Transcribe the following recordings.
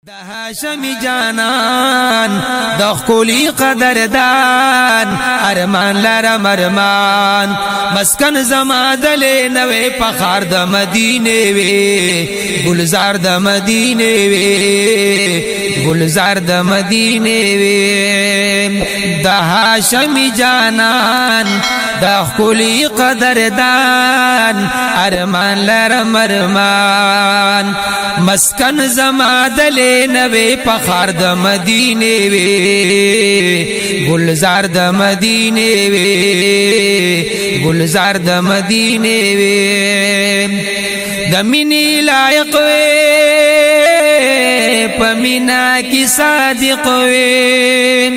د هاشمی جانان د خولي قدردان ارمان لرم ارمان مسکن زما دل نوې پخار د مدینه وی گلزار د مدینه وی گلزار د مدینه وی د هاشمی جانان د خولي قدردان ارمان لرم ارمان مسکن زما دل نوې پخار د مدینه وی گلزار د مدینه وی گلزار د مدینه وی د مینې لایق وی پمینا کی صادق وی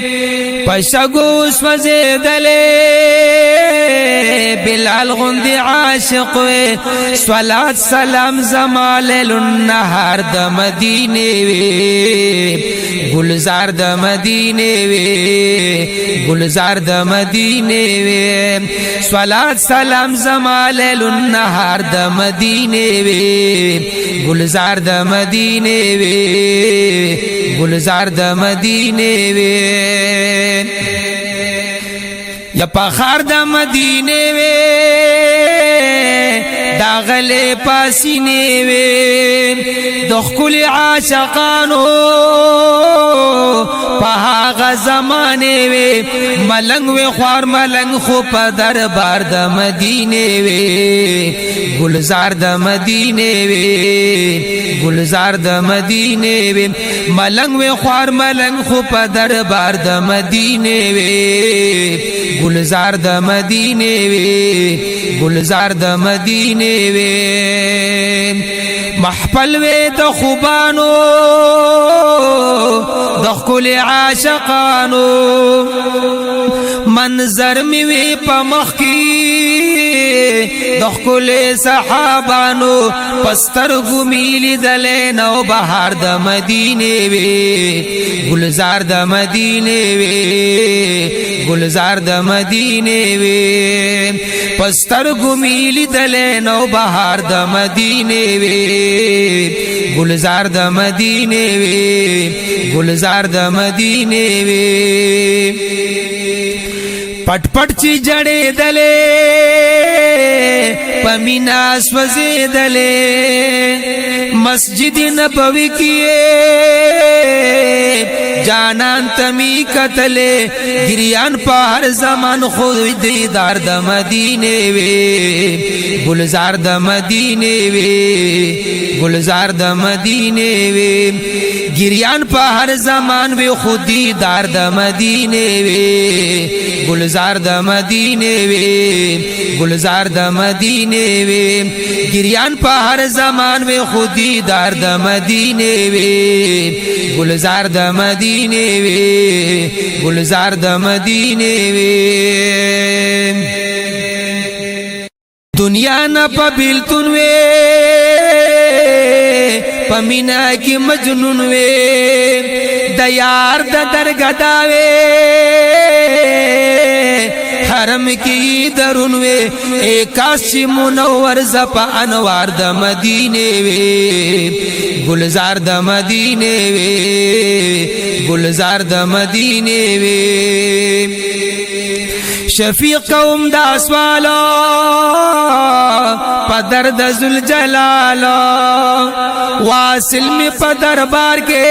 پشګو سوځېدلې بلال غوندې عاشق وی صلوات سلام زما لیل النهار د مدینه وی گلزار د مدینه وی گلزار د مدینه وی صلوات سلام زما لیل النهار د مدینه وی گلزار د مدینه وی گلزار د مدینه وی یا پخار د مدینه وی داغله پاسینه وی د خپل عاشقانو په هغه زمانه وی ملنګ وی خوار ملنګ خو په دربار د مدینه وی گلزار د مدینه وی گلزار د مدینه وی ملنګ وی خوار ملنګ خو په دربار د مدینه وی گلزار د مدینه وی گلزار د مدینه وی محفل وی د خوبانو د خپل عاشقانو منظر می وی په مخ کې د خپل صحابانو پستر ګمیل دلې نو بهار د مدینه وی گلزار د مدینه وی گلزار د مدینه وی پستر ګمیل دلې نو بهار د مدینه وی گلزار د مدینه وی گلزار د مدینه وی پټ پټ چی جړې دلې پمینا سوځې دلې مسجد نبوی کې جانان تمی قتلې گریان په هر زمان خود دیدار د مدینه وی گلزار د مدینه وی گلزار د مدینه وی گریان په هر زمان وی خود دیدار د مدینه وی گلزار د مدینه وی گلزار د مدینه وی گریان په هر زمان وی خود دیدار د مدینه وی گلزار د مدینه وی گلزار د مدینه وی دنیا نه په بیلتون وی پمینا کی مجنون وی د یار د درګدا وی حرم کی درون وی کاشی منور زپ انوار د مدینه وی گلزار د مدینه وی گلزار د مدینه وی شفیع قوم دا اسوالا پا درد ذوالجلال واصل میں پا دربار کے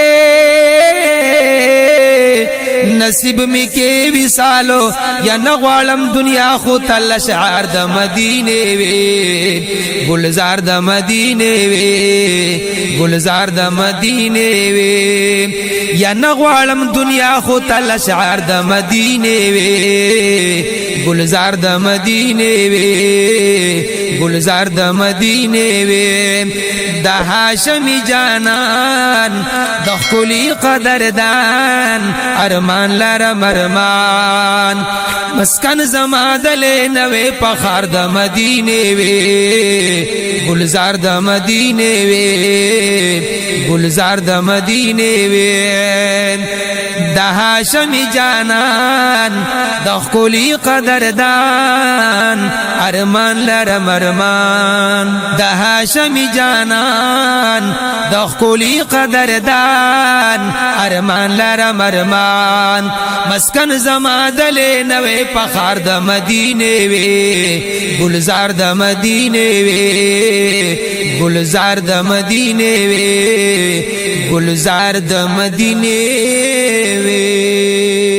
نصیب می کې وصالو یا نغوالم دنیا خو تل شعار د مدینه وی گلزار د مدینه وی گلزار د مدینه وی یا نغوالم دنیا خو تل شعار د مدینه وی گلزار د مدینه وی گلزار د مدینه وی د هاشمی جانان د خولي قدردان ارمان لرم ارمان مسکن زما دل نوې پخار د مدینه وی گلزار د مدینه وی گلزار د مدینه وی د هاشمی جانان د خولي قدردان ارمان لرم ارمان د هاشمی جانان د خولي قدردان ارمان لرم ارمان مسکن زما دلې نوې پخار د مدینه وي گلزار د مدینه وي گلزار د مدینه وي گلزار د مدینه وي